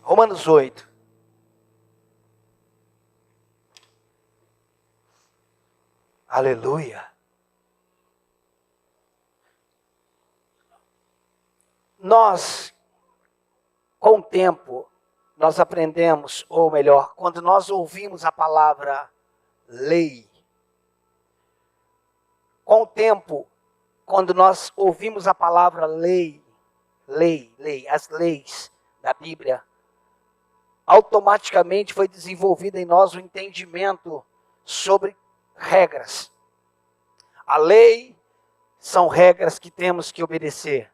Romanos 8. Aleluia. Nós, com o tempo, nós aprendemos, ou melhor, quando nós ouvimos a palavra lei, com o tempo, quando nós ouvimos a palavra lei, as leis da Bíblia, automaticamente foi desenvolvido em nós o entendimento sobre regras. A lei são regras que temos que obedecer.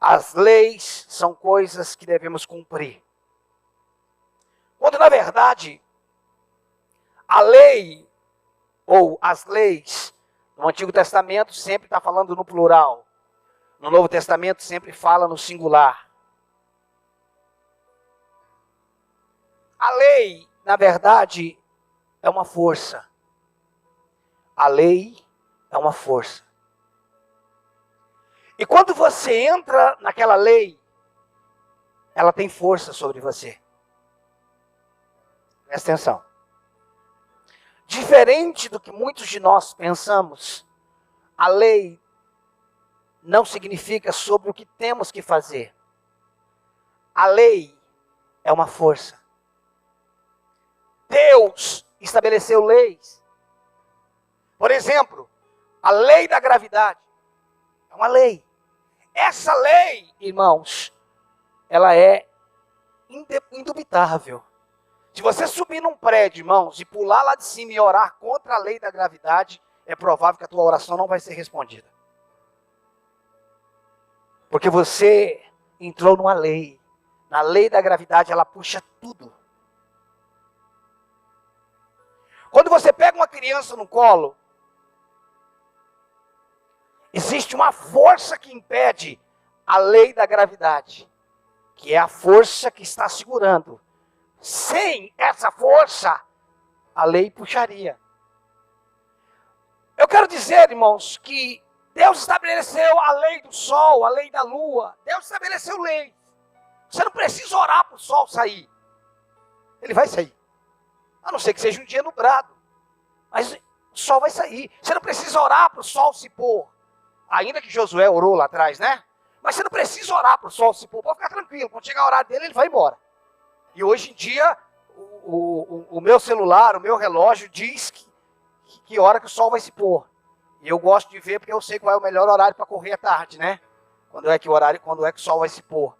As leis são coisas que devemos cumprir. Quando na verdade, a lei ou as leis no Antigo Testamento sempre está falando no plural. No Novo Testamento sempre fala no singular. A lei, na verdade, é uma força. A lei é uma força. E quando você entra naquela lei, ela tem força sobre você. Presta atenção. Diferente do que muitos de nós pensamos, a lei não significa sobre o que temos que fazer. A lei é uma força. Deus estabeleceu leis. Por exemplo, a lei da gravidade é uma lei. Essa lei, irmãos, ela é indubitável. Se você subir num prédio, irmãos, e pular lá de cima e orar contra a lei da gravidade, é provável que a tua oração não vai ser respondida. Porque você entrou numa lei. Na lei da gravidade, ela puxa tudo. Quando você pega uma criança no colo, existe uma força que impede a lei da gravidade, que é a força que está segurando. Sem essa força, a lei puxaria. Eu quero dizer, irmãos, que Deus estabeleceu a lei do sol, a lei da lua. Deus estabeleceu leis. Você não precisa orar para o sol sair. Ele vai sair. A não ser que seja um dia nublado. Mas o sol vai sair. Você não precisa orar para o sol se pôr. Ainda que Josué orou lá atrás, né? Mas você não precisa orar para o sol se pôr. Pode ficar tranquilo. Quando chegar a hora dele, ele vai embora. E hoje em dia, o meu celular, o meu relógio diz que hora que o sol vai se pôr. E eu gosto de ver porque eu sei qual é o melhor horário para correr à tarde, né? Quando é que o sol vai se pôr.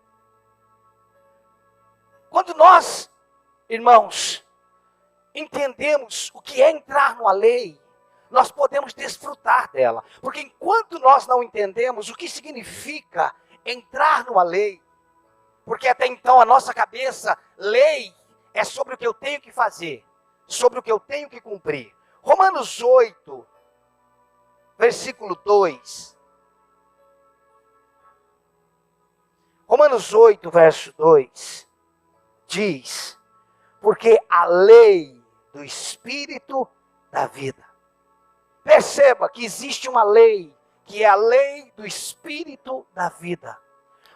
Quando nós, irmãos, entendemos o que é entrar numa lei, nós podemos desfrutar dela. Porque enquanto nós não entendemos o que significa entrar numa lei, porque até então a nossa cabeça, lei, é sobre o que eu tenho que fazer, sobre o que eu tenho que cumprir. Romanos 8, versículo 2. Romanos 8, verso 2, diz, porque a lei do Espírito da vida. Perceba que existe uma lei, que é a lei do Espírito da vida.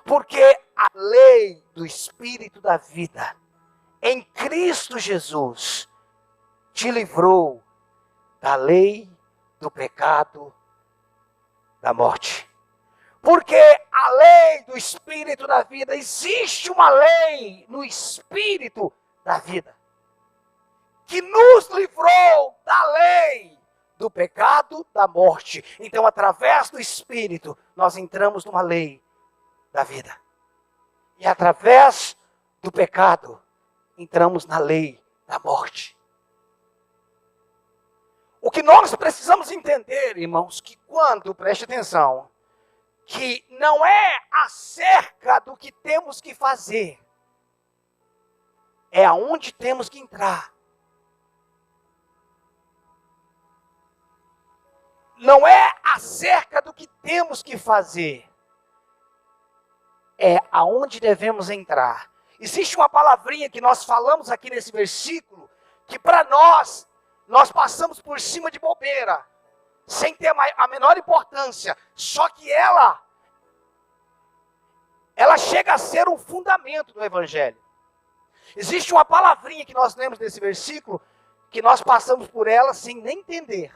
Porque a lei do Espírito da vida, em Cristo Jesus, te livrou da lei do pecado, da morte. Porque a lei do Espírito da vida, existe uma lei no Espírito da vida, que nos livrou da lei do pecado, da morte. Então, através do Espírito, nós entramos numa lei da vida. E através do pecado, entramos na lei da morte. O que nós precisamos entender, irmãos, que quando, preste atenção, que não é acerca do que temos que fazer, é aonde temos que entrar. Não é acerca do que temos que fazer, é aonde devemos entrar. Existe uma palavrinha que nós falamos aqui nesse versículo, que para nós passamos por cima de bobeira, sem ter a menor importância. Só que ela chega a ser um fundamento do Evangelho. Existe uma palavrinha que nós lemos nesse versículo, que nós passamos por ela sem nem entender.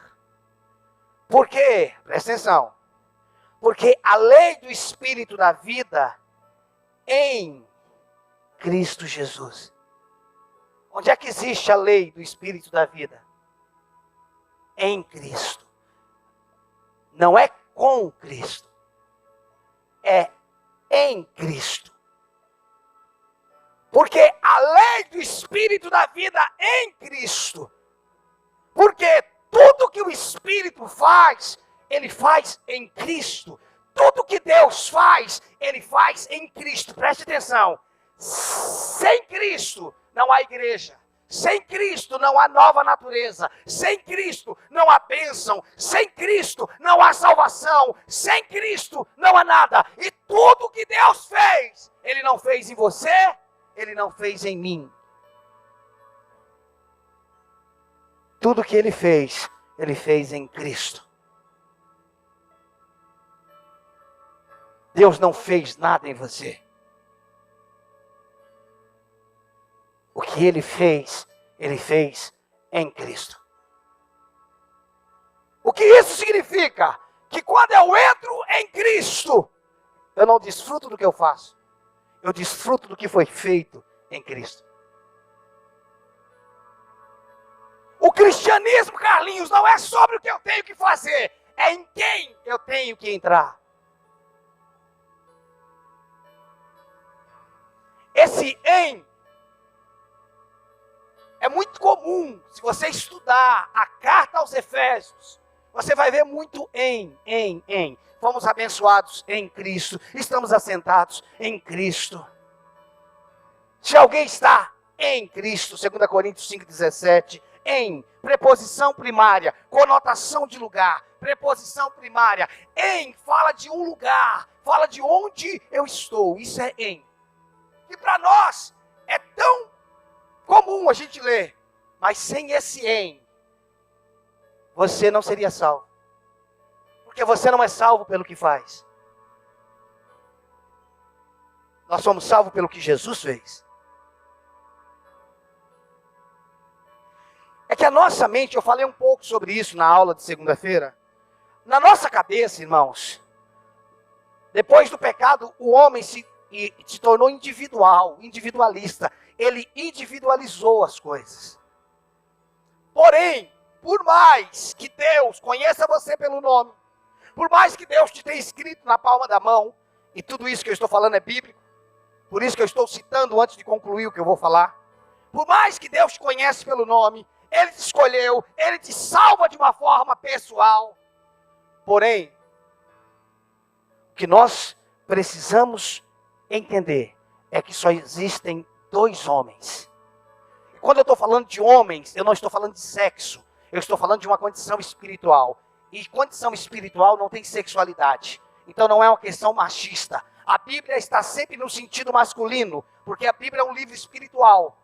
Por quê? Presta atenção. Porque a lei do Espírito da vida em Cristo Jesus. Onde é que existe a lei do Espírito da vida? Em Cristo. Não é com Cristo. É em Cristo. Porque a lei do Espírito da vida em Cristo. Porque tudo que o Espírito faz, Ele faz em Cristo. Tudo que Deus faz, Ele faz em Cristo. Preste atenção. Sem Cristo não há igreja. Sem Cristo não há nova natureza. Sem Cristo não há bênção. Sem Cristo não há salvação. Sem Cristo não há nada. E tudo que Deus fez, Ele não fez em você, Ele não fez em mim. Tudo que Ele fez em Cristo. Deus não fez nada em você. O que Ele fez em Cristo. O que isso significa? Que quando eu entro em Cristo, eu não desfruto do que eu faço. Eu desfruto do que foi feito em Cristo. O cristianismo, Carlinhos, não é sobre o que eu tenho que fazer. É em quem eu tenho que entrar. Esse em é muito comum. Se você estudar a carta aos Efésios, você vai ver muito em. Fomos abençoados em Cristo. Estamos assentados em Cristo. Se alguém está em Cristo, 2 Coríntios 5,17, em, preposição primária, conotação de lugar, preposição primária, em, fala de um lugar, fala de onde eu estou, isso é em. E para nós, é tão comum a gente ler, mas sem esse em, você não seria salvo. Porque você não é salvo pelo que faz. Nós somos salvos pelo que Jesus fez. É que a nossa mente, eu falei um pouco sobre isso na aula de segunda-feira. Na nossa cabeça, irmãos, depois do pecado, o homem se tornou individualista. Ele individualizou as coisas. Porém, por mais que Deus conheça você pelo nome, por mais que Deus te tenha escrito na palma da mão, e tudo isso que eu estou falando é bíblico, por isso que eu estou citando antes de concluir o que eu vou falar, por mais que Deus te conheça pelo nome, Ele te escolheu, Ele te salva de uma forma pessoal, porém, o que nós precisamos entender é que só existem 2 homens. E quando eu estou falando de homens, eu não estou falando de sexo. Eu estou falando de uma condição espiritual. E condição espiritual não tem sexualidade. Então não é uma questão machista. A Bíblia está sempre no sentido masculino, porque a Bíblia é um livro espiritual.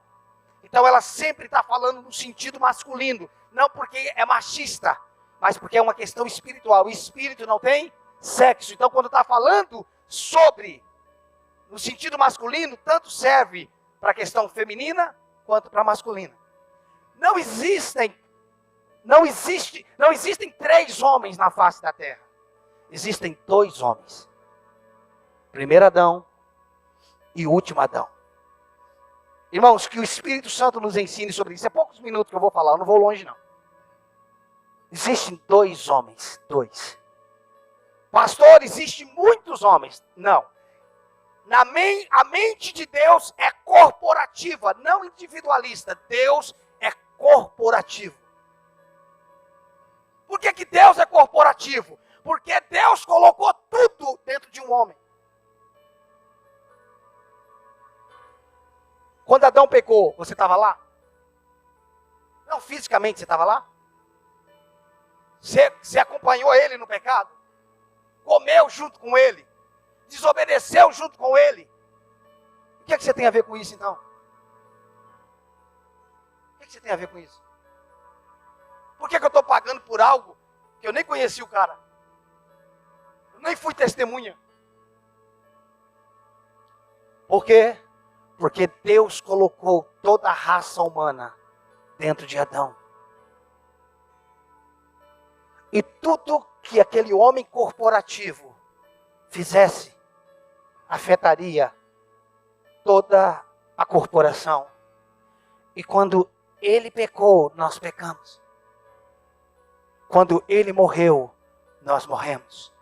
Então ela sempre está falando no sentido masculino. Não porque é machista, mas porque é uma questão espiritual. O espírito não tem sexo. Então quando está falando sobre, no sentido masculino, tanto serve para a questão feminina, quanto para a masculina. Não existem 3 homens na face da terra. Existem 2 homens. Primeiro Adão e último Adão. Irmãos, que o Espírito Santo nos ensine sobre isso. É poucos minutos que eu vou falar, eu não vou longe não. Existem 2 homens, 2. Pastor, existem muitos homens. Não. A mente de Deus é corporativa, não individualista. Deus é corporativo. Por que Deus é corporativo? Porque Deus colocou tudo dentro de um homem. Quando Adão pecou, você estava lá? Não fisicamente você estava lá? Você acompanhou ele no pecado? Comeu junto com ele? Desobedeceu junto com ele? O que é que você tem a ver com isso então? O que é que você tem a ver com isso? Por que eu estou pagando por algo que eu nem conheci o cara? Eu nem fui testemunha. Por quê? Porque Deus colocou toda a raça humana dentro de Adão. E tudo que aquele homem corporativo fizesse, afetaria toda a corporação. E quando ele pecou, nós pecamos. Quando ele morreu, nós morremos.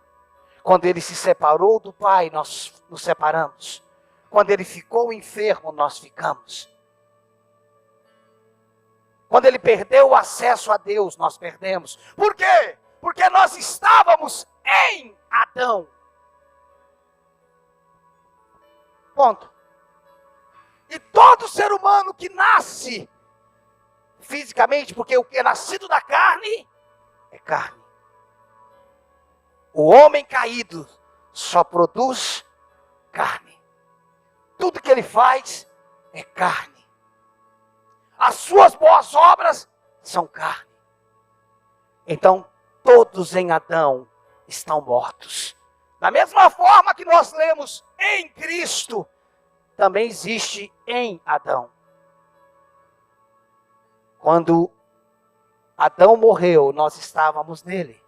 Quando ele se separou do Pai, nós nos separamos. Quando ele ficou enfermo, nós ficamos. Quando ele perdeu o acesso a Deus, nós perdemos. Por quê? Porque nós estávamos em Adão. Ponto. E todo ser humano que nasce fisicamente, porque o que é nascido da carne, é carne. O homem caído só produz carne. Tudo que ele faz é carne. As suas boas obras são carne. Então, todos em Adão estão mortos. Da mesma forma que nós lemos em Cristo, também existe em Adão. Quando Adão morreu, nós estávamos nele.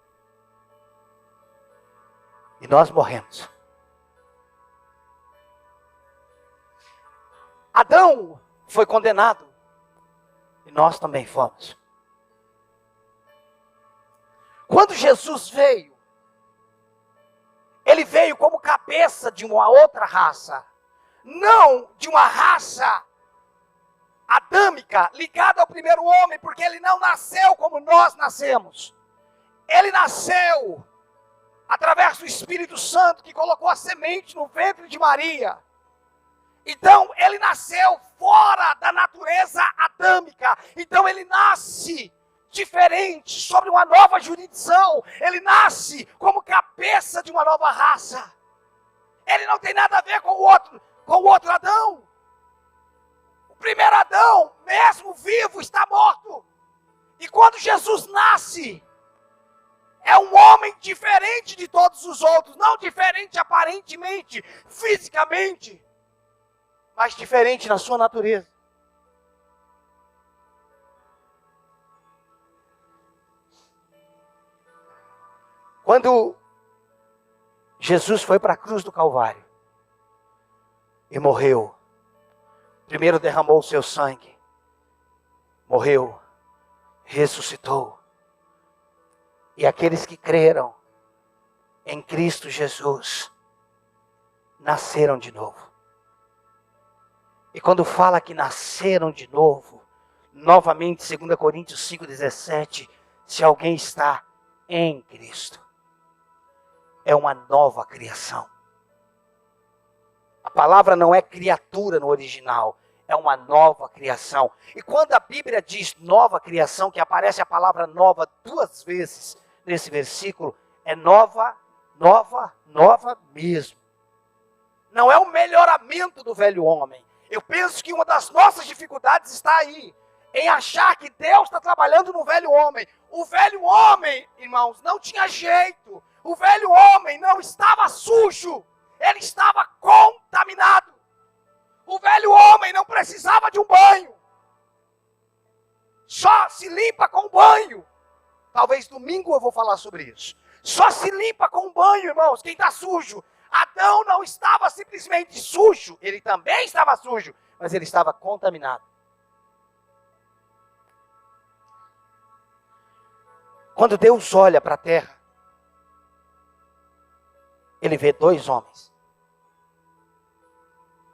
E nós morremos. Adão foi condenado. E nós também fomos. Quando Jesus veio, ele veio como cabeça de uma outra raça. Não de uma raça adâmica ligada ao primeiro homem, porque ele não nasceu como nós nascemos. Ele nasceu através do Espírito Santo, que colocou a semente no ventre de Maria. Então, ele nasceu fora da natureza adâmica. Então, ele nasce diferente, sobre uma nova jurisdição. Ele nasce como cabeça de uma nova raça. Ele não tem nada a ver com o outro Adão. O primeiro Adão, mesmo vivo, está morto. E quando Jesus nasce, é um homem diferente de todos os outros. Não diferente aparentemente, fisicamente, mas diferente na sua natureza. Quando Jesus foi para a cruz do Calvário e morreu, primeiro derramou o seu sangue, morreu, ressuscitou. E aqueles que creram em Cristo Jesus nasceram de novo. E quando fala que nasceram de novo, novamente, 2 Coríntios 5,17, se alguém está em Cristo, é uma nova criação. A palavra não é criatura no original, é uma nova criação. E quando a Bíblia diz nova criação, que aparece a palavra nova 2 vezes nesse versículo, é nova, nova, nova mesmo. Não é um melhoramento do velho homem. Eu penso que uma das nossas dificuldades está aí, em achar que Deus está trabalhando no velho homem. O velho homem, irmãos, não tinha jeito. O velho homem não estava sujo, ele estava contaminado. O velho homem não precisava de um banho. Só se limpa com banho. Talvez domingo eu vou falar sobre isso. Só se limpa com banho, irmãos, quem está sujo. Adão não estava simplesmente sujo, ele também estava sujo, mas ele estava contaminado. Quando Deus olha para a terra, ele vê 2 homens.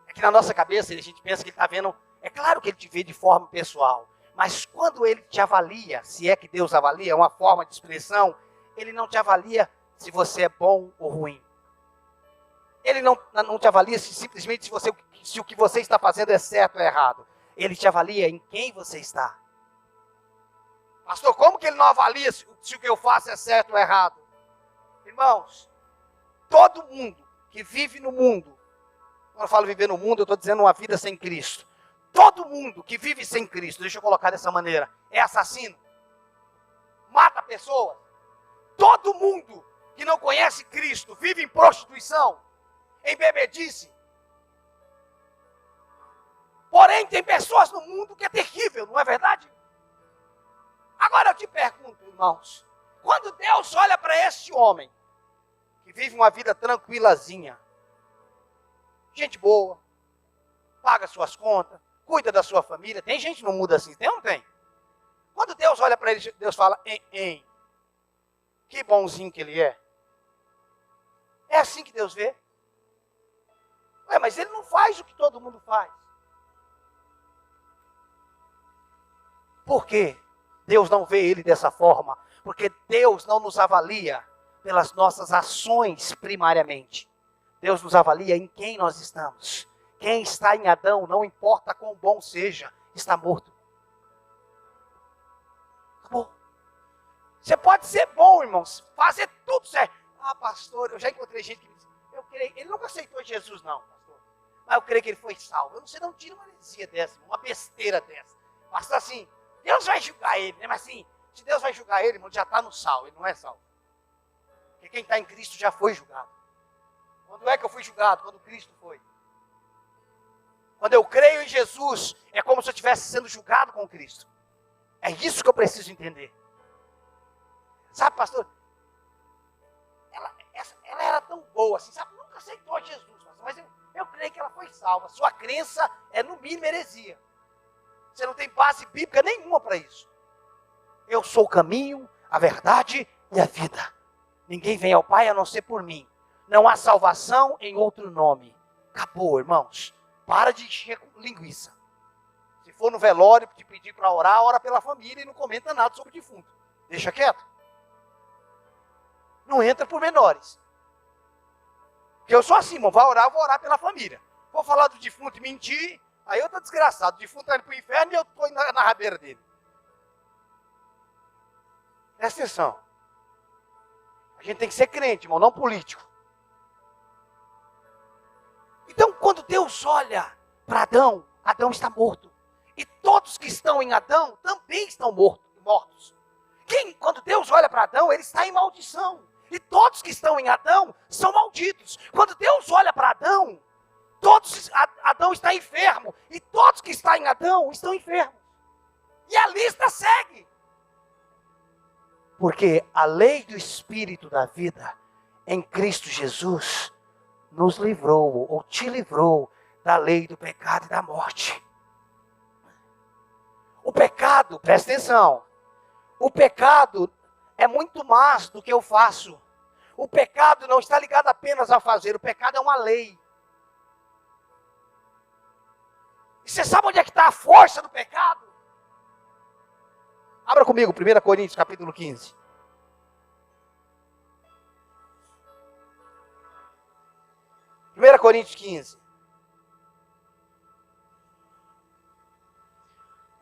É que na nossa cabeça a gente pensa que ele está vendo, é claro que ele te vê de forma pessoal, mas quando ele te avalia, se é que Deus avalia, é uma forma de expressão, ele não te avalia se você é bom ou ruim. Ele não te avalia simplesmente se o que você está fazendo é certo ou errado. Ele te avalia em quem você está. Pastor, como que ele não avalia se o que eu faço é certo ou errado? Irmãos, todo mundo que vive no mundo, quando eu falo viver no mundo, eu estou dizendo uma vida sem Cristo. Todo mundo que vive sem Cristo, deixa eu colocar dessa maneira, é assassino. Mata pessoas. Todo mundo que não conhece Cristo vive em prostituição, em bebedice. Porém, tem pessoas no mundo que é terrível, não é verdade? Agora eu te pergunto, irmãos, quando Deus olha para esse homem, que vive uma vida tranquilazinha, gente boa, paga suas contas, cuida da sua família, tem gente que não muda assim, tem ou não tem? Quando Deus olha para ele, Deus fala, que bonzinho que ele é. É assim que Deus vê. Ué, mas ele não faz o que todo mundo faz. Por quê? Deus não vê ele dessa forma. Porque Deus não nos avalia pelas nossas ações primariamente. Deus nos avalia em quem nós estamos. Quem está em Adão, não importa quão bom seja, está morto. Acabou. Você pode ser bom, irmãos, fazer tudo certo. Ah, pastor, eu já encontrei gente que me disse, eu creio, ele nunca aceitou Jesus não, pastor. Mas eu creio que ele foi salvo. Eu não sei, não tira uma heresia dessa, uma besteira dessa. Pastor, assim, Deus vai julgar ele, né? Mas assim, se Deus vai julgar ele, irmão, já está no sal, ele não é salvo. Porque quem está em Cristo já foi julgado. Quando é que eu fui julgado? Quando Cristo foi. Quando eu creio em Jesus, é como se eu estivesse sendo julgado com Cristo. É isso que eu preciso entender. Sabe, pastor, ela era tão boa assim, sabe, nunca aceitou Jesus, mas eu creio que ela foi salva. Sua crença é no mínimo heresia. Você não tem base bíblica nenhuma para isso. Eu sou o caminho, a verdade e a vida. Ninguém vem ao Pai a não ser por mim. Não há salvação em outro nome. Acabou, irmãos. Para de encher com linguiça. Se for no velório te pedir para orar, ora pela família e não comenta nada sobre o defunto. Deixa quieto. Não entra por menores. Porque eu sou assim, irmão. Vai orar, eu vou orar pela família. Vou falar do defunto e mentir, aí eu estou desgraçado. O defunto está indo para o inferno e eu estou na rabeira dele. Presta atenção. A gente tem que ser crente, irmão, não político. Então, quando Deus olha para Adão, Adão está morto. E todos que estão em Adão também estão mortos. Quando Deus olha para Adão, ele está em maldição. E todos que estão em Adão são malditos. Quando Deus olha para Adão, Adão está enfermo. E todos que estão em Adão estão enfermos. E a lista segue. Porque a lei do Espírito da vida em Cristo Jesus nos livrou, ou te livrou, da lei do pecado e da morte. O pecado, presta atenção, o pecado é muito mais do que eu faço. O pecado não está ligado apenas a fazer, o pecado é uma lei. E você sabe onde é que está a força do pecado? Abra comigo, 1 Coríntios, capítulo 15. Primeira Coríntios 15.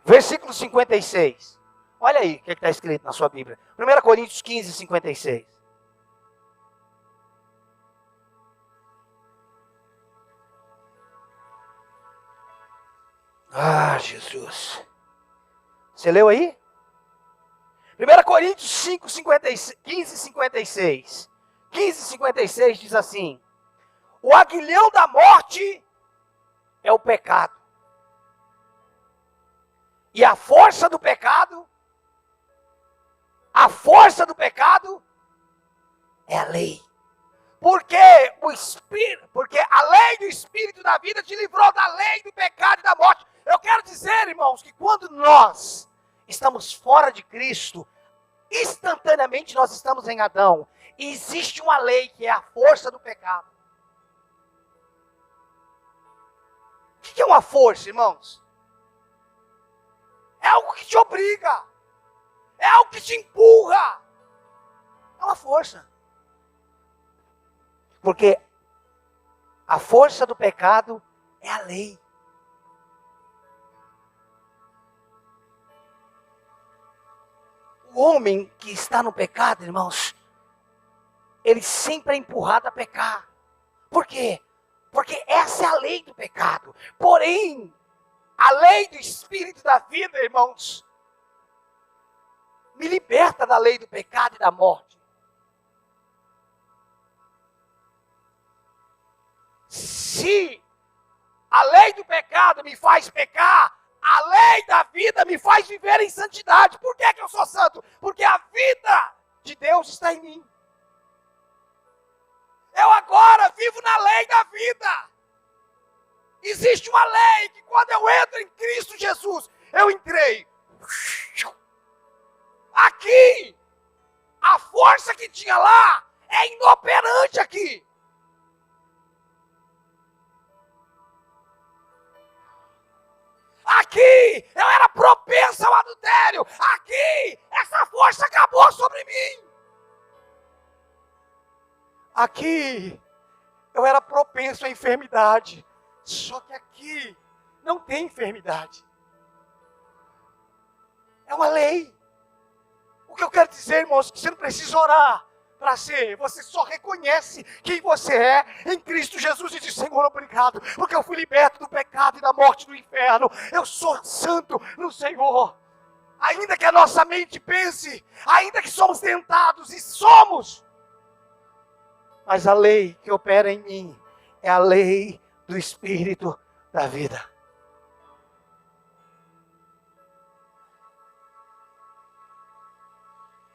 Versículo 56. Olha aí o que está escrito na sua Bíblia. 1 Coríntios 15, 56. Ah, Jesus. Você leu aí? 1 Coríntios 5, 56, 15, 56. 15, 56 diz assim: o aguilhão da morte é o pecado. E a força do pecado é a lei. Porque a lei do Espírito da vida te livrou da lei do pecado e da morte. Eu quero dizer, irmãos, que quando nós estamos fora de Cristo, instantaneamente nós estamos em Adão. E existe uma lei que é a força do pecado. O que é uma força, irmãos? É algo que te obriga. É algo que te empurra. É uma força. Porque a força do pecado é a lei. O homem que está no pecado, irmãos, ele sempre é empurrado a pecar. Por quê? Porque essa é a lei do pecado. Porém, a lei do Espírito da vida, irmãos, me liberta da lei do pecado e da morte. Se A lei do pecado me faz pecar. A lei da vida me faz viver em santidade. Por que eu sou santo? Porque a vida de Deus está em mim. Eu agora vivo na lei da vida. Existe uma lei que quando eu entro em Cristo Jesus, eu entrei. Aqui, a força que tinha lá é inoperante aqui. Aqui, eu era propenso ao adultério. Aqui, essa força acabou sobre mim. Aqui, eu era propenso à enfermidade. Só que aqui, não tem enfermidade. É uma lei. O que eu quero dizer, irmãos, é que você não precisa orar para ser. Você só reconhece quem você é em Cristo Jesus e diz: Senhor, obrigado, porque eu fui liberto do pecado e da morte do inferno. Eu sou santo no Senhor. Ainda que a nossa mente pense, ainda que somos tentados e somos, mas a lei que opera em mim é a lei do Espírito da vida.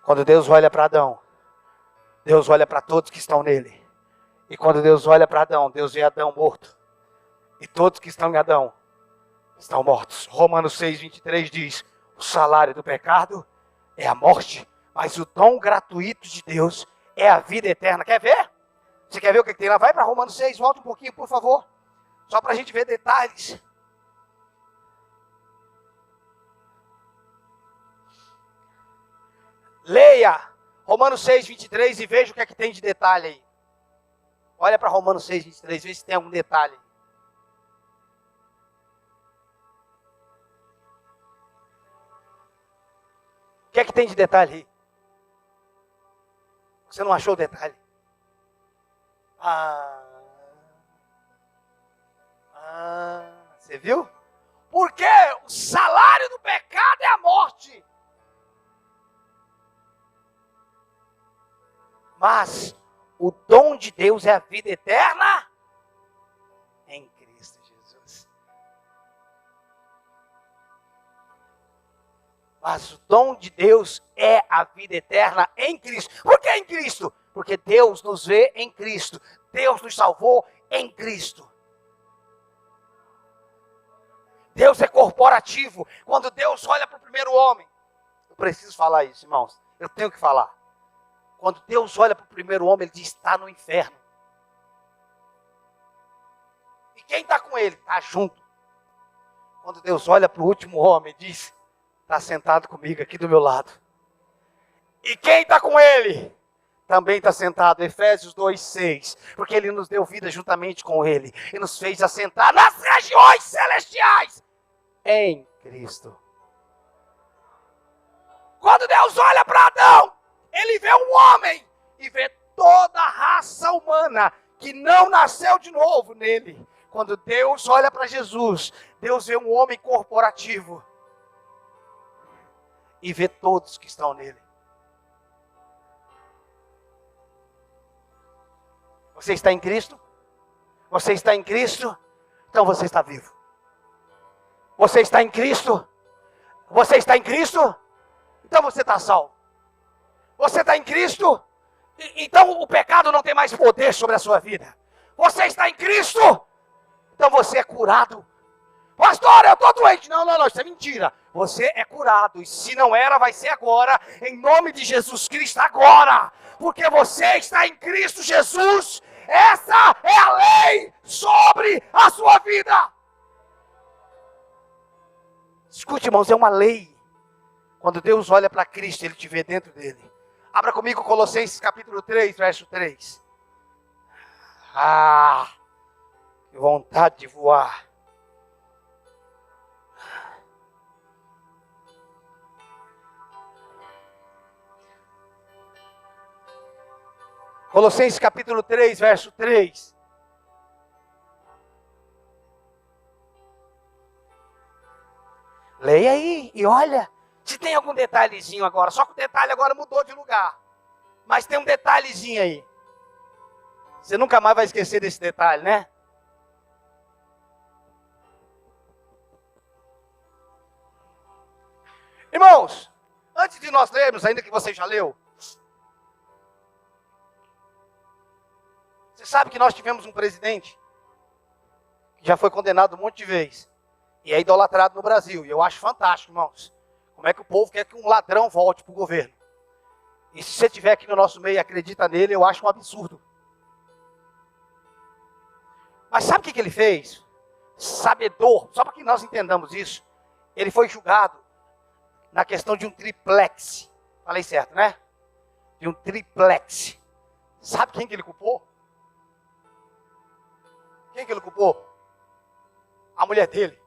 Quando Deus olha para Adão, Deus olha para todos que estão nele. E quando Deus olha para Adão, Deus vê Adão morto. E todos que estão em Adão estão mortos. Romanos 6:23 diz: o salário do pecado é a morte, mas o dom gratuito de Deus é a vida eterna. Quer ver? Você quer ver o que tem lá? Vai para Romanos 6, volta um pouquinho, por favor. Só para a gente ver detalhes. Leia Romanos 6:23 e veja o que é que tem de detalhe aí. Olha para Romanos 6:23, vê se tem algum detalhe. O que é que tem de detalhe aí? Você não achou o detalhe? Você viu? Porque o salário do pecado é a morte. Mas o dom de Deus é a vida eterna em Cristo Jesus. Mas o dom de Deus é a vida eterna em Cristo. Por que em Cristo? Porque Deus nos vê em Cristo. Deus nos salvou em Cristo. Deus é corporativo. Quando Deus olha para o primeiro homem, eu preciso falar isso, irmãos. Eu tenho que falar. Quando Deus olha para o primeiro homem, ele diz: está no inferno. E quem está com ele? Está junto. Quando Deus olha para o último homem, ele diz: está sentado comigo aqui do meu lado. E quem está com ele? Também está sentado. Efésios 2:6. Porque ele nos deu vida juntamente com ele. E nos fez assentar nas regiões celestiais em Cristo. Quando Deus olha para Adão, ele vê um homem e vê toda a raça humana que não nasceu de novo nele. Quando Deus olha para Jesus, Deus vê um homem corporativo e vê todos que estão nele. Você está em Cristo? Você está em Cristo? Então você está vivo. Você está em Cristo? Você está em Cristo? Então você está salvo. Você está em Cristo? Então o pecado não tem mais poder sobre a sua vida. Você está em Cristo? Então você é curado. Pastor, eu estou doente. Não, isso é mentira. Você é curado. E se não era, vai ser agora. Em nome de Jesus Cristo, agora. Porque você está em Cristo Jesus. Essa é a lei sobre a sua vida. Escute, irmãos, é uma lei. Quando Deus olha para Cristo, Ele te vê dentro dele. Abra comigo Colossenses capítulo 3, verso 3. Que vontade de voar. Colossenses capítulo 3, verso 3. Leia aí e olha. Se tem algum detalhezinho agora, só que o detalhe agora mudou de lugar. Mas tem um detalhezinho aí. Você nunca mais vai esquecer desse detalhe, né? Irmãos, antes de nós lermos, ainda que você já leu, você sabe que nós tivemos um presidente que já foi condenado um monte de vezes e é idolatrado no Brasil. E eu acho fantástico, irmãos. Como é que o povo quer que um ladrão volte para o governo? E se você estiver aqui no nosso meio e acredita nele, eu acho um absurdo. Mas sabe o que ele fez? Sabedor, só para que nós entendamos isso, ele foi julgado na questão de um triplex. Falei certo, né? De um triplex. Sabe quem que ele culpou? Quem que ele culpou? A mulher dele.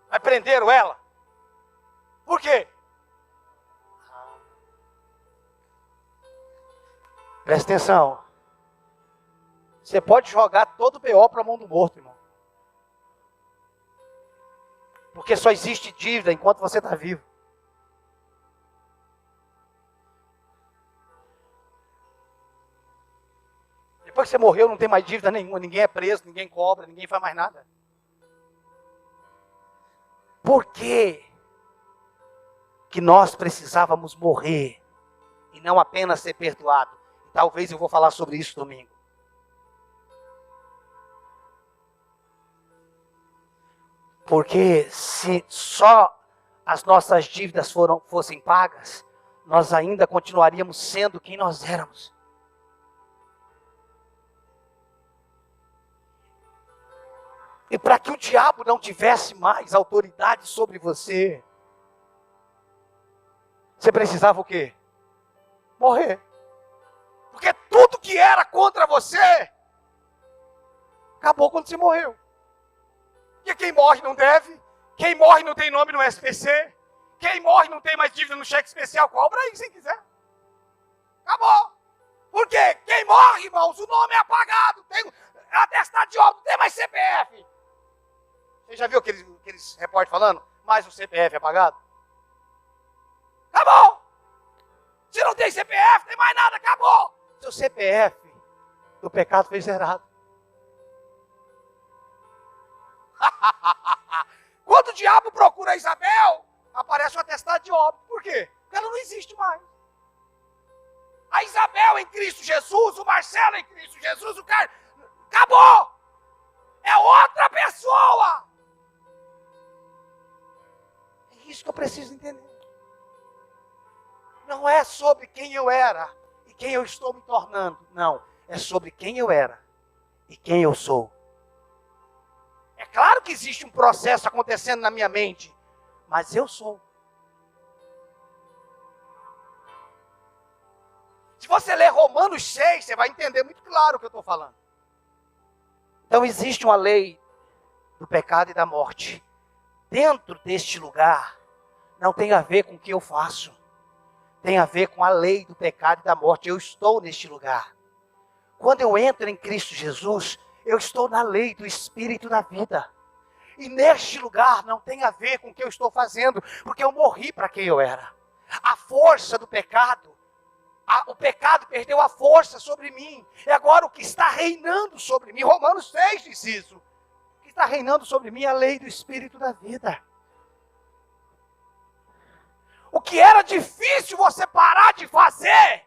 Mas prenderam ela. Por quê? Presta atenção. Você pode jogar todo o BO para a mão do morto, irmão. Porque só existe dívida enquanto você está vivo. Depois que você morreu, não tem mais dívida nenhuma. Ninguém é preso, ninguém cobra, ninguém faz mais nada. Por quê que nós precisávamos morrer e não apenas ser perdoado? Talvez eu vou falar sobre isso domingo. Porque se só as nossas dívidas fossem pagas, nós ainda continuaríamos sendo quem nós éramos. E para que o diabo não tivesse mais autoridade sobre você, você precisava o quê? Morrer. Porque tudo que era contra você, acabou quando você morreu. Porque quem morre não deve, quem morre não tem nome no SPC, quem morre não tem mais dívida no cheque especial, cobra aí se quiser. Acabou. Por quê? Quem morre, irmãos, o nome é apagado, tem atestado de óbito, não tem mais CPF. Você já viu aqueles repórteres falando? Mais o CPF apagado? Acabou. Se não tem CPF, não tem mais nada, acabou. Seu CPF do pecado foi zerado. Quando o diabo procura Isabel, aparece o atestado de óbito. Por quê? Porque ela não existe mais. A Isabel em Cristo Jesus, o Marcelo em Cristo Jesus, o cara... Acabou! É outra pessoa! É isso que eu preciso entender. Não é sobre quem eu era e quem eu estou me tornando. Não, é sobre quem eu era e quem eu sou. É claro que existe um processo acontecendo na minha mente, mas eu sou. Se você ler Romanos 6, você vai entender muito claro o que eu estou falando. Então existe uma lei do pecado e da morte. Dentro deste lugar, não tem a ver com o que eu faço. Tem a ver com a lei do pecado e da morte. Eu estou neste lugar. Quando eu entro em Cristo Jesus, eu estou na lei do Espírito da vida. E neste lugar não tem a ver com o que eu estou fazendo, porque eu morri para quem eu era. A força do pecado, o pecado perdeu a força sobre mim. E agora o que está reinando sobre mim, Romanos 6 diz isso. O que está reinando sobre mim é a lei do Espírito da vida. O que era difícil você parar de fazer,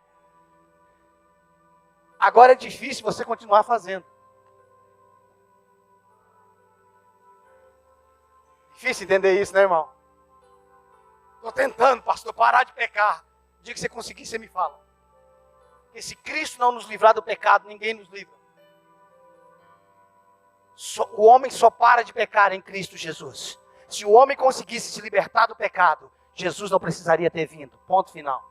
agora é difícil você continuar fazendo. Difícil entender isso, né, irmão? Estou tentando, pastor, parar de pecar. O dia que você conseguir, você me fala. Porque se Cristo não nos livrar do pecado, ninguém nos livra. O homem só para de pecar em Cristo Jesus. Se o homem conseguisse se libertar do pecado, Jesus não precisaria ter vindo. Ponto final.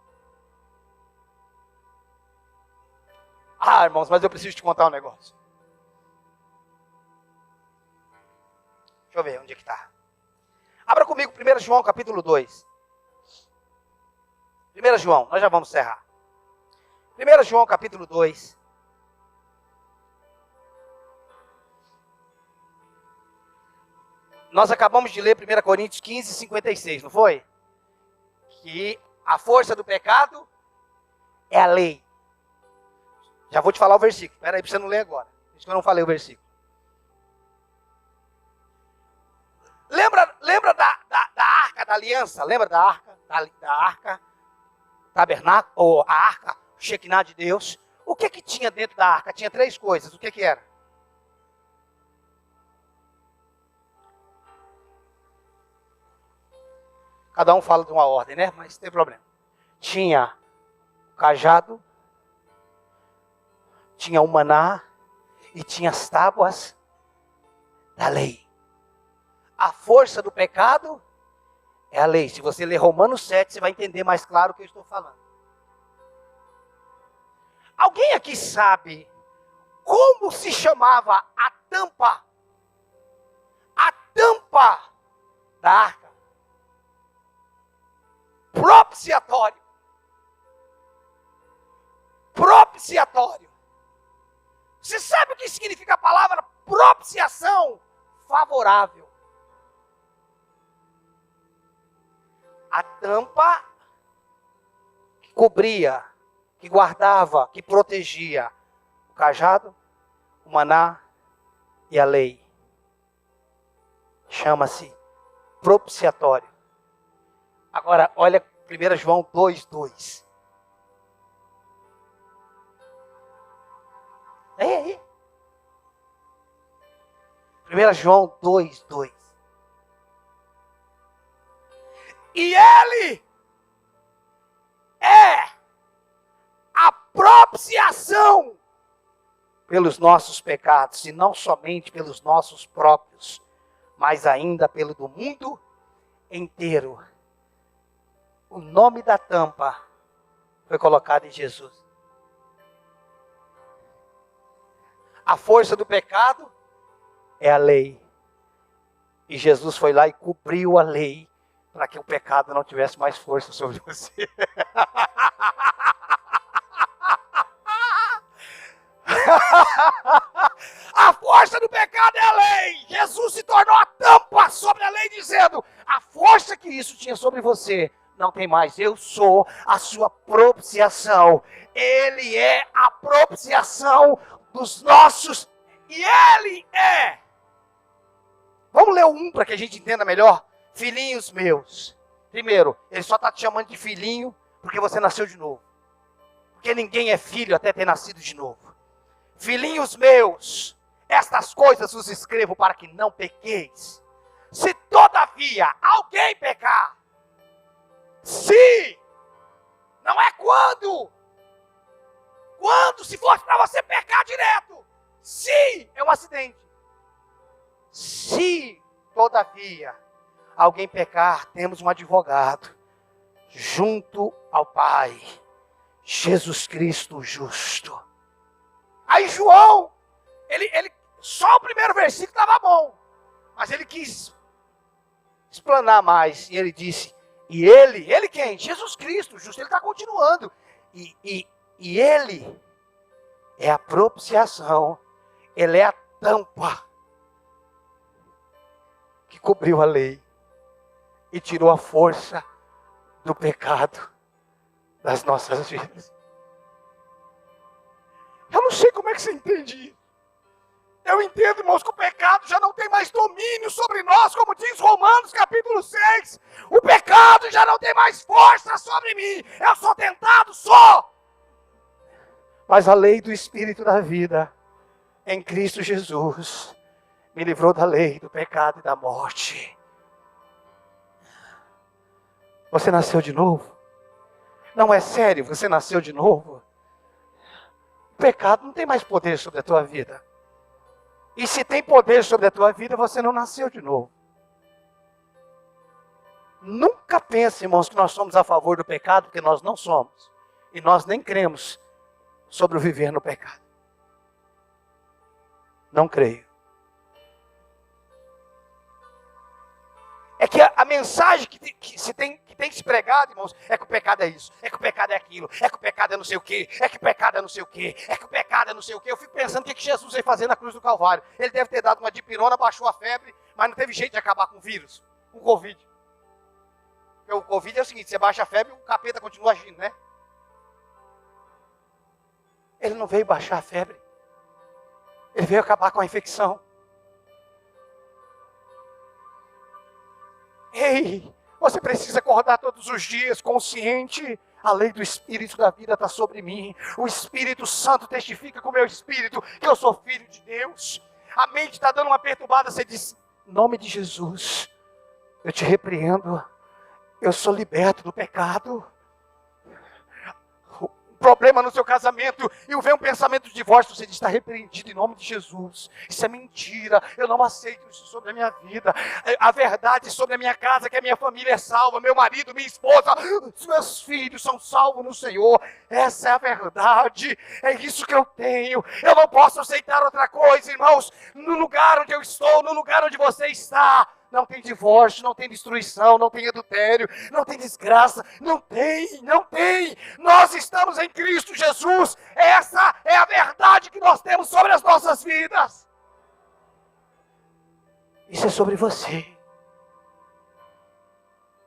Ah, irmãos, mas eu preciso te contar um negócio. Deixa eu ver onde é que está. Abra comigo 1 João capítulo 2. 1 João, nós já vamos encerrar. 1 João capítulo 2. Nós acabamos de ler 1 Coríntios 15, 56, não foi? Que a força do pecado é a lei. Já vou te falar o versículo. Espera aí para você não ler agora. Por isso que eu não falei o versículo. Lembra da arca da aliança, lembra da arca? Da arca, tabernáculo, ou a arca, o Shekinah de Deus. O que tinha dentro da arca? Tinha 3 coisas. O que era? Cada um fala de uma ordem, né? Mas não tem problema. Tinha o cajado, tinha o maná e tinha as tábuas da lei. A força do pecado é a lei. Se você ler Romanos 7, você vai entender mais claro o que eu estou falando. Alguém aqui sabe como se chamava a tampa? A tampa da arca. Propiciatório. Propiciatório. Você sabe o que significa a palavra propiciação? Favorável. A tampa que cobria, que guardava, que protegia o cajado, o maná e a lei. Chama-se propiciatório. Agora, olha 1 João 2:2. Aí. 1 João 2:2. E ele é a propiciação pelos nossos pecados, e não somente pelos nossos próprios, mas ainda pelo do mundo inteiro. O nome da tampa foi colocado em Jesus. A força do pecado é a lei. E Jesus foi lá e cobriu a lei para que o pecado não tivesse mais força sobre você. A força do pecado é a lei. Jesus se tornou a tampa sobre a lei, dizendo: a força que isso tinha sobre você não tem mais. Eu sou a sua propiciação. Ele é a propiciação dos nossos. E ele é. Vamos ler o 1 para que a gente entenda melhor. Filhinhos meus. Primeiro, ele só está te chamando de filhinho porque você nasceu de novo. Porque ninguém é filho até ter nascido de novo. Filhinhos meus, estas coisas vos escrevo para que não pequeis. Se todavia alguém pecar, se, não é quando, se fosse para você pecar direto, se é um acidente. Se todavia alguém pecar, temos um advogado junto ao Pai, Jesus Cristo justo. Aí João, ele só o primeiro versículo estava bom, mas ele quis explanar mais, e ele disse, e ele quem? Jesus Cristo, justo, ele está continuando, e ele é a propiciação, ele é a tampa que cobriu a lei, e tirou a força do pecado das nossas vidas. Eu não sei como é que você entende isso. Eu entendo, irmãos, que o pecado já não tem mais domínio sobre nós, como diz Romanos capítulo 6. O pecado já não tem mais força sobre mim. Eu sou tentado, sou. Mas a lei do Espírito da vida, em Cristo Jesus, me livrou da lei, do pecado e da morte. Você nasceu de novo? Não é sério, você nasceu de novo? O pecado não tem mais poder sobre a tua vida. E se tem poder sobre a tua vida, você não nasceu de novo. Nunca pense, irmãos, que nós somos a favor do pecado, porque nós não somos. E nós nem cremos sobre o viver no pecado. Não creio. É que a mensagem que tem se pregado, irmãos, é que o pecado é isso, é que o pecado é aquilo, é que o pecado é não sei o quê, é que o pecado é não sei o quê, é que o pecado é não sei o quê. Eu fico pensando o que Jesus veio fazer na cruz do Calvário. Ele deve ter dado uma dipirona, baixou a febre, mas não teve jeito de acabar com o vírus, com o Covid. Porque o Covid é o seguinte, você baixa a febre e o capeta continua agindo, né? Ele não veio baixar a febre, ele veio acabar com a infecção. Ei, Você precisa acordar todos os dias consciente. A lei do Espírito da vida está sobre mim. O Espírito Santo testifica com o meu espírito que eu sou filho de Deus. A mente está dando uma perturbada. Você diz, em nome de Jesus, eu te repreendo. Eu sou liberto do pecado. Problema no seu casamento e vem um pensamento de divórcio, você diz, está repreendido em nome de Jesus. Isso é mentira, eu não aceito isso sobre a minha vida. A verdade sobre a minha casa, que a minha família é salva, meu marido, minha esposa, os meus filhos são salvos no Senhor. Essa é a verdade, é isso que eu tenho. Eu não posso aceitar outra coisa, irmãos. No lugar onde eu estou, no lugar onde você está, não tem divórcio, não tem destruição, não tem adultério, não tem desgraça, não tem. Nós estamos em Cristo Jesus. Essa é a verdade que nós temos sobre as nossas vidas. Isso é sobre você.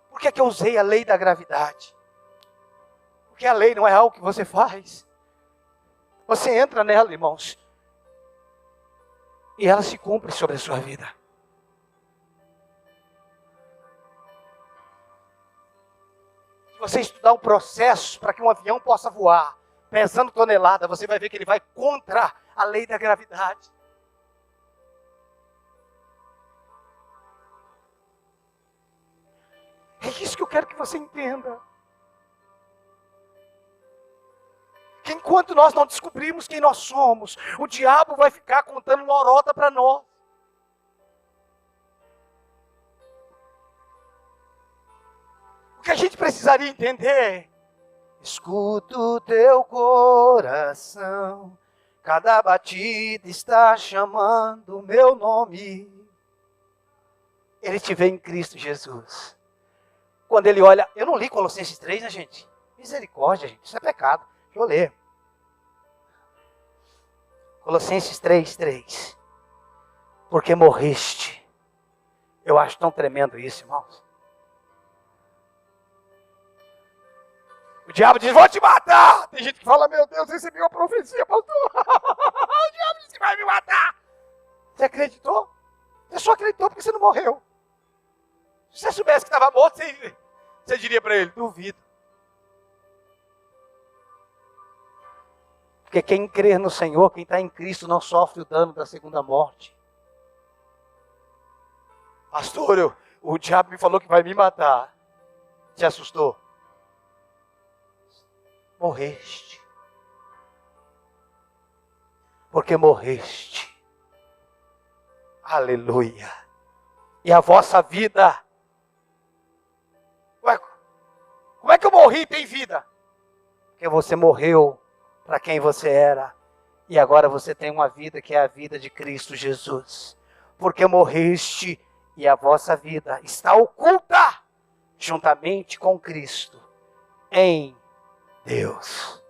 Por que eu usei a lei da gravidade? Porque a lei não é algo que você faz. Você entra nela, irmãos, e ela se cumpre sobre a sua vida. Se você estudar o processo para que um avião possa voar, pesando tonelada, você vai ver que ele vai contra a lei da gravidade. É isso que eu quero que você entenda. Que enquanto nós não descobrirmos quem nós somos, o diabo vai ficar contando lorota para nós. O que a gente precisaria entender: escuta o teu coração, cada batida está chamando o meu nome. Ele te vê em Cristo Jesus. Quando ele olha, eu não li Colossenses 3, né, gente? Misericórdia, gente, isso é pecado. Deixa eu ler. Colossenses 3:3. Porque morreste. Eu acho tão tremendo isso, irmãos. O diabo diz, vou te matar. Tem gente que fala, meu Deus, recebi uma profecia, pastor. O diabo disse que vai me matar. Você acreditou? Você só acreditou porque você não morreu. Se você soubesse que estava morto, você diria para ele, duvido. Porque quem crê no Senhor, quem está em Cristo, não sofre o dano da segunda morte. Pastor, o diabo me falou que vai me matar. Te assustou? Morreste. Porque morreste. Aleluia. E a vossa vida. Ué, como é que eu morri e tem vida? Porque você morreu para quem você era. E agora você tem uma vida que é a vida de Cristo Jesus. Porque morreste e a vossa vida está oculta juntamente com Cristo em Deus.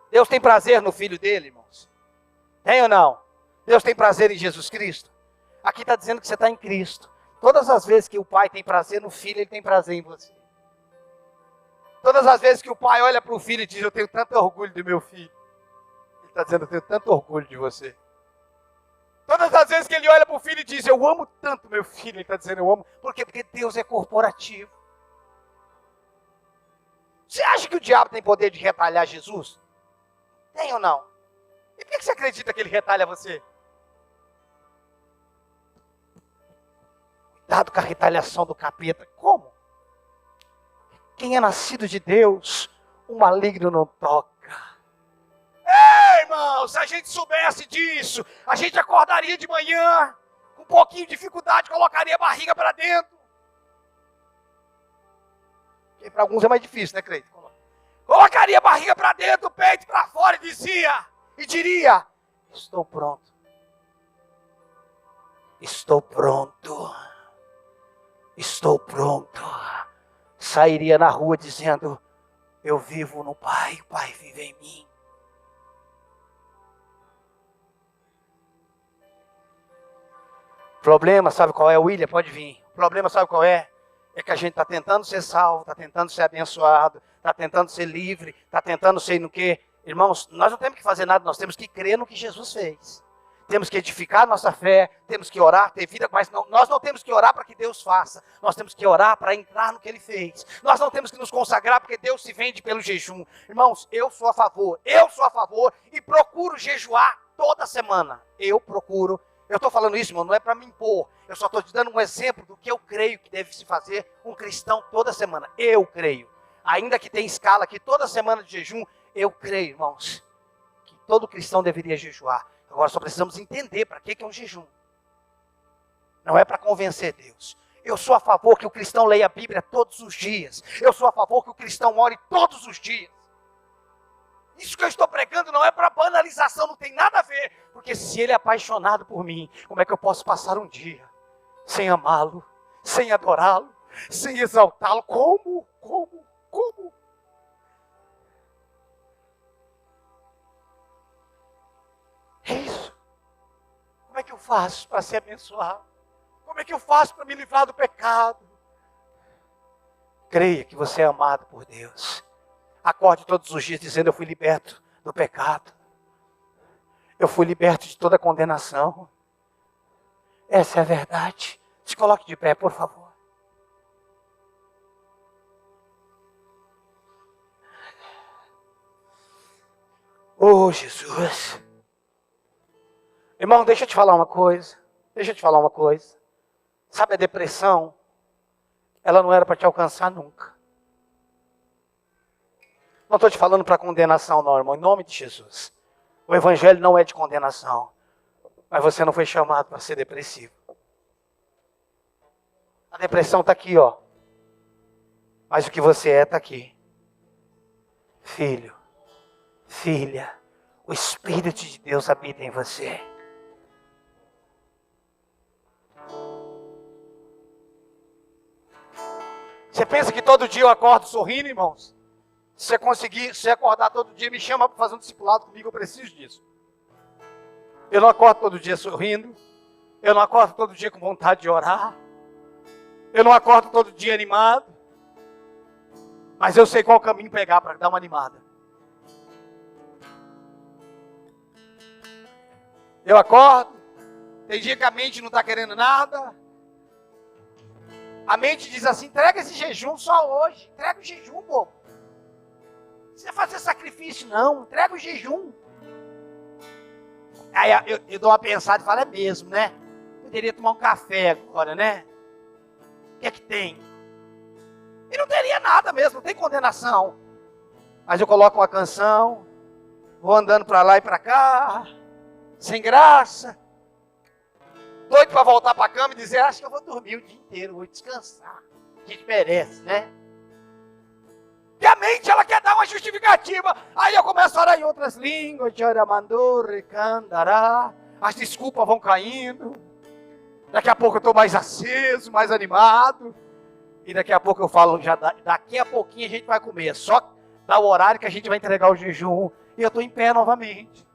Deus tem prazer no Filho dele, irmãos? Tem ou não? Deus tem prazer em Jesus Cristo? Aqui está dizendo que você está em Cristo. Todas as vezes que o Pai tem prazer no Filho, Ele tem prazer em você. Todas as vezes que o Pai olha para o Filho e diz, eu tenho tanto orgulho do meu filho. Ele está dizendo, eu tenho tanto orgulho de você. Todas as vezes que Ele olha para o Filho e diz, eu amo tanto meu filho, Ele está dizendo, eu amo. Por quê? Porque Deus é corporativo. Você acha que o diabo tem poder de retalhar Jesus? Tem ou não? E por que você acredita que ele retalha você? Cuidado com a retaliação do capeta. Como? Quem é nascido de Deus, o maligno não toca. Ei, irmão, se a gente soubesse disso, a gente acordaria de manhã, com um pouquinho de dificuldade, colocaria a barriga para dentro. Porque para alguns é mais difícil, né, Creito? Colocaria a barriga para dentro, o peito para fora e diria, estou pronto. Estou pronto. Estou pronto. Sairia na rua dizendo, eu vivo no Pai, o Pai vive em mim. O problema, sabe qual é, William? Pode vir. O problema, sabe qual é? É que a gente está tentando ser salvo, está tentando ser abençoado, está tentando ser livre, está tentando ser no quê? Irmãos, nós não temos que fazer nada, nós temos que crer no que Jesus fez. Temos que edificar a nossa fé, temos que orar, ter vida, mas nós não temos que orar para que Deus faça. Nós temos que orar para entrar no que Ele fez. Nós não temos que nos consagrar porque Deus se vende pelo jejum. Irmãos, eu sou a favor e procuro jejuar toda semana. Eu estou falando isso, irmão, não é para me impor. Eu só estou te dando um exemplo do que eu creio que deve se fazer um cristão toda semana. Eu creio. Ainda que tenha escala aqui toda semana de jejum, eu creio, irmãos, que todo cristão deveria jejuar. Agora só precisamos entender para que é um jejum. Não é para convencer Deus. Eu sou a favor que o cristão leia a Bíblia todos os dias. Eu sou a favor que o cristão ore todos os dias. Isso que eu estou pregando não é para banalização, não tem nada a ver. Porque se ele é apaixonado por mim, como é que eu posso passar um dia sem amá-lo, sem adorá-lo, sem exaltá-lo? Como? É isso. Como é que eu faço para ser abençoado? Como é que eu faço para me livrar do pecado? Creia que você é amado por Deus. Acorde todos os dias dizendo: eu fui liberto do pecado. Eu fui liberto de toda condenação. Essa é a verdade. Se coloque de pé, por favor. Oh, Jesus. Irmão, deixa eu te falar uma coisa. Sabe a depressão? Ela não era para te alcançar nunca. Não estou te falando para condenação não, irmão. Em nome de Jesus. O evangelho não é de condenação. Mas você não foi chamado para ser depressivo. A depressão está aqui, ó. Mas o que você está aqui. Filho, filha, o Espírito de Deus habita em você. Você pensa que todo dia eu acordo sorrindo, irmãos? Se você acordar todo dia, me chama para fazer um discipulado comigo, eu preciso disso. Eu não acordo todo dia sorrindo. Eu não acordo todo dia com vontade de orar. Eu não acordo todo dia animado. Mas eu sei qual caminho pegar para dar uma animada. Eu acordo, tem dia que a mente não está querendo nada. A mente diz assim: entrega esse jejum só hoje. Entrega o jejum, pô. Não precisa fazer sacrifício não, entrega o jejum. Aí eu dou uma pensada e falo: é mesmo, né? Poderia tomar um café agora, né? O que é que tem? E não teria nada mesmo, não tem condenação. Mas eu coloco uma canção, vou andando para lá e para cá, sem graça, doido para voltar para a cama e dizer: acho que eu vou dormir o dia inteiro, vou descansar. A gente merece, né? E a mente, ela quer dar uma justificativa. Aí eu começo a orar em outras línguas. As desculpas vão caindo. Daqui a pouco eu estou mais aceso, mais animado. E daqui a pouco eu falo: já daqui a pouquinho a gente vai comer. Só dá o horário que a gente vai entregar o jejum. E eu estou em pé novamente.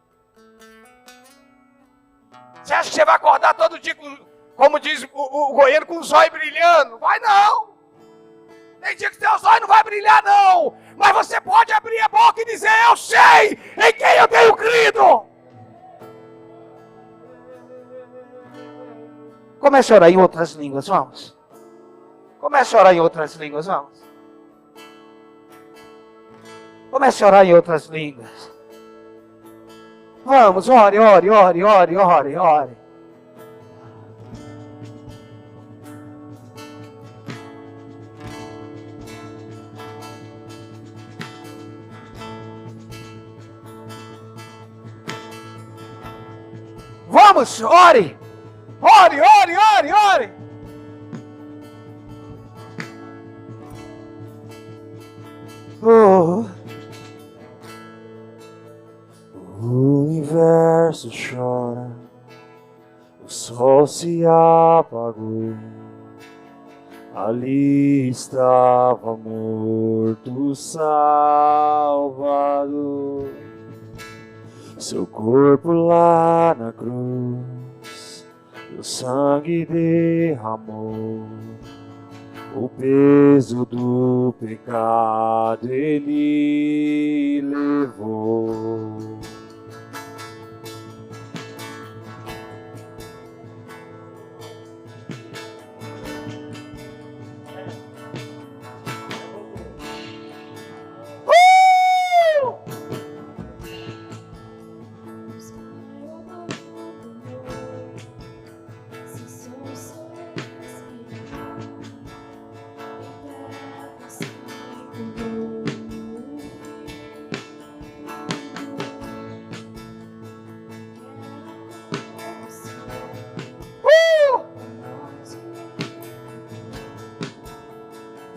Você acha que você vai acordar todo dia, como diz o goiano, com os olhos brilhando? Vai não! Tem dia que seus olhos não vai brilhar não! Mas você pode abrir a boca e dizer: eu sei em quem eu tenho crido! Comece a orar em outras línguas, vamos. Comece a orar em outras línguas, vamos. Comece a orar em outras línguas. Vamos, ore. Vamos, ore. Ore. Oh. O universo chora, o sol se apagou, ali estava morto o Salvador, seu corpo lá na cruz, o sangue derramou, o peso do pecado ele levou.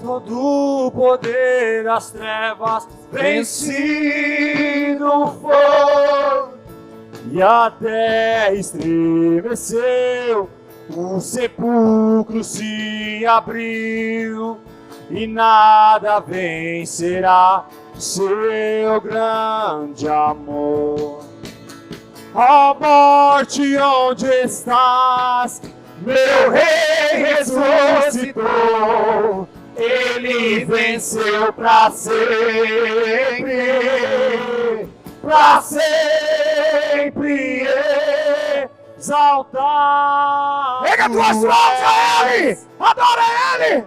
todo o poder das trevas vencido foi, e a terra estremeceu, o sepulcro se abriu, e nada vencerá seu grande amor. Ó morte, onde estás? Meu rei ressuscitou, ele venceu para sempre exaltar. Pega tuas mãos a Ele, adora Ele.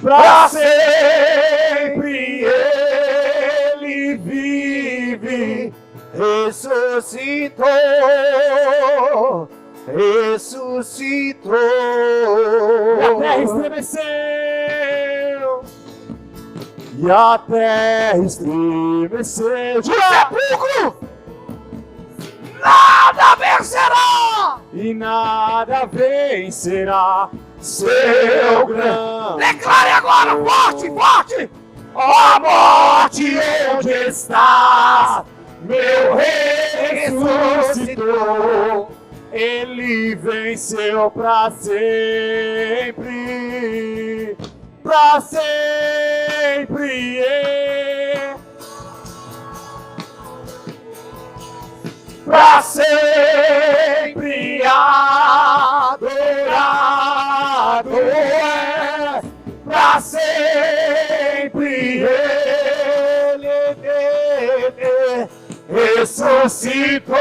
Para sempre ele vive, ressuscitou, ressuscitou. E a terra estremeceu, e a terra estremeceu. De sepulcro, nada vencerá, e nada vencerá seu grande. Declare agora, forte, forte. Ó morte, onde estás? Meu rei ressuscitou, ele venceu para sempre, para sempre. Para sempre adorado é, para sempre ele ressuscitou,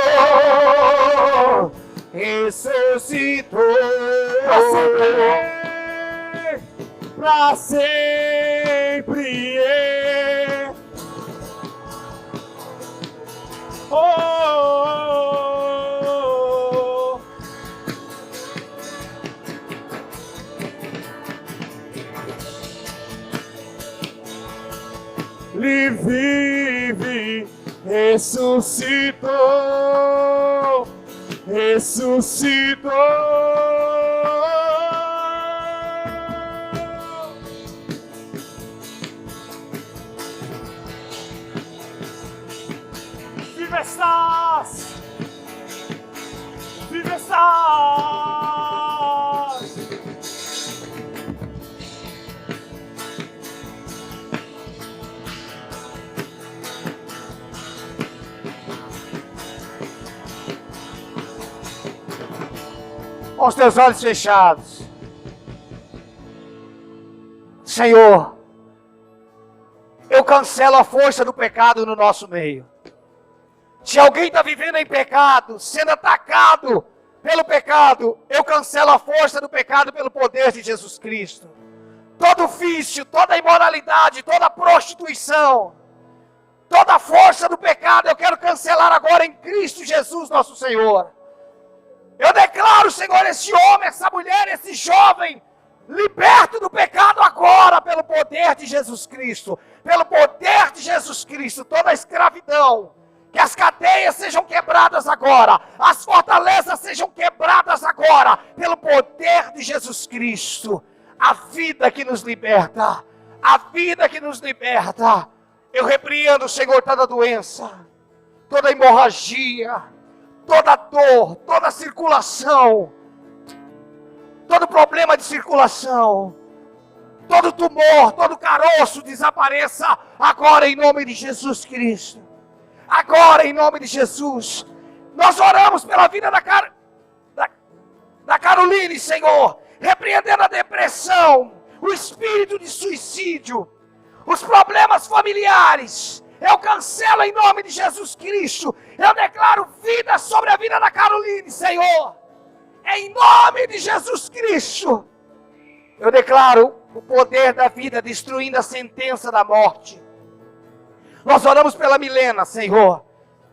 ressuscitou, para sempre. Oh, ele vive, ressuscitou, ressuscitou. Vive estás, vive estás. Com os teus olhos fechados. Senhor, eu cancelo a força do pecado no nosso meio. Se alguém está vivendo em pecado, sendo atacado pelo pecado, eu cancelo a força do pecado pelo poder de Jesus Cristo. Todo vício, toda imoralidade, toda prostituição, toda força do pecado, eu quero cancelar agora em Cristo Jesus, nosso Senhor. Eu declaro, Senhor, esse homem, essa mulher, esse jovem, liberto do pecado agora, pelo poder de Jesus Cristo. Pelo poder de Jesus Cristo, toda a escravidão, que as cadeias sejam quebradas agora, as fortalezas sejam quebradas agora, pelo poder de Jesus Cristo. A vida que nos liberta, a vida que nos liberta. Eu repreendo, Senhor, toda doença, toda hemorragia, toda dor, toda circulação, todo problema de circulação, todo tumor, todo caroço desapareça agora em nome de Jesus Cristo. Agora em nome de Jesus. Nós oramos pela vida da Caroline, Senhor, repreendendo a depressão, o espírito de suicídio, os problemas familiares. Eu cancelo em nome de Jesus Cristo. Eu declaro vida sobre a vida da Caroline, Senhor. Em nome de Jesus Cristo. Eu declaro o poder da vida destruindo a sentença da morte. Nós oramos pela Milena, Senhor,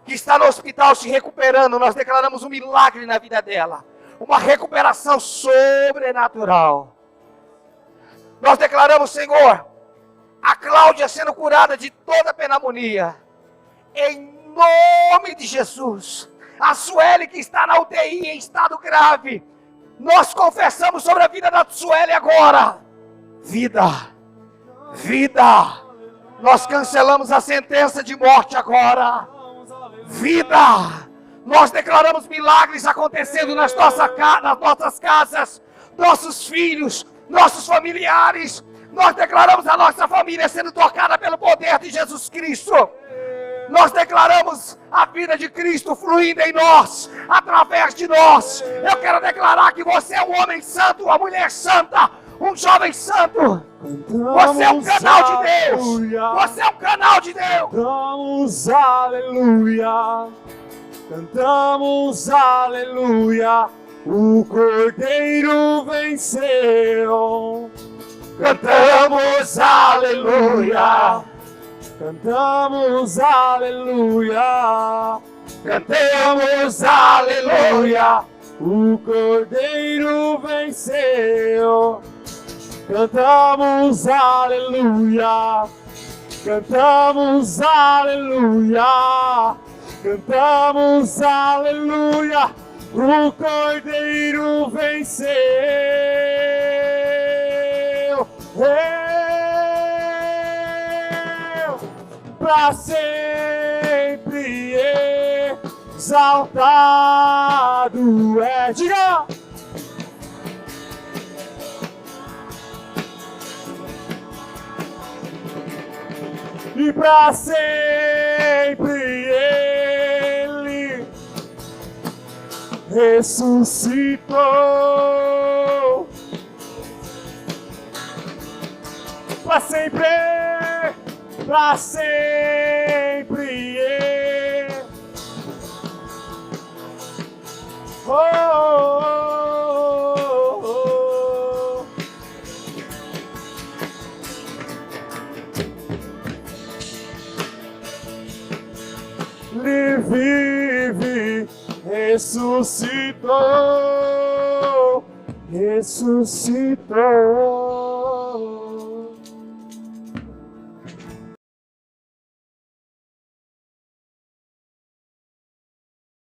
que está no hospital se recuperando. Nós declaramos um milagre na vida dela. Uma recuperação sobrenatural. Nós declaramos, Senhor, a Cláudia sendo curada de toda pneumonia. Em nome de Jesus. A Sueli que está na UTI em estado grave. Nós confessamos sobre a vida da Sueli agora. Vida. Vida. Nós cancelamos a sentença de morte agora. Vida. Nós declaramos milagres acontecendo nas nossas casas, nossos filhos, nossos familiares. Nós declaramos a nossa família sendo tocada pelo poder de Jesus Cristo. Nós declaramos a vida de Cristo fluindo em nós, através de nós. Eu quero declarar que você é um homem santo, uma mulher santa, um jovem santo. Você é um canal de Deus. Você é um canal de Deus. Cantamos aleluia. Cantamos aleluia. O Cordeiro venceu. Cantamos aleluia. Cantamos aleluia. Cantamos aleluia. O Cordeiro venceu. Cantamos aleluia. Cantamos aleluia. Cantamos aleluia. O Cordeiro venceu. Para sempre exaltado é. Diga! E para sempre ele ressuscitou. Para sempre. Para sempre. Oh, oh, oh, oh. Ele vive, ressuscitou, ressuscitou.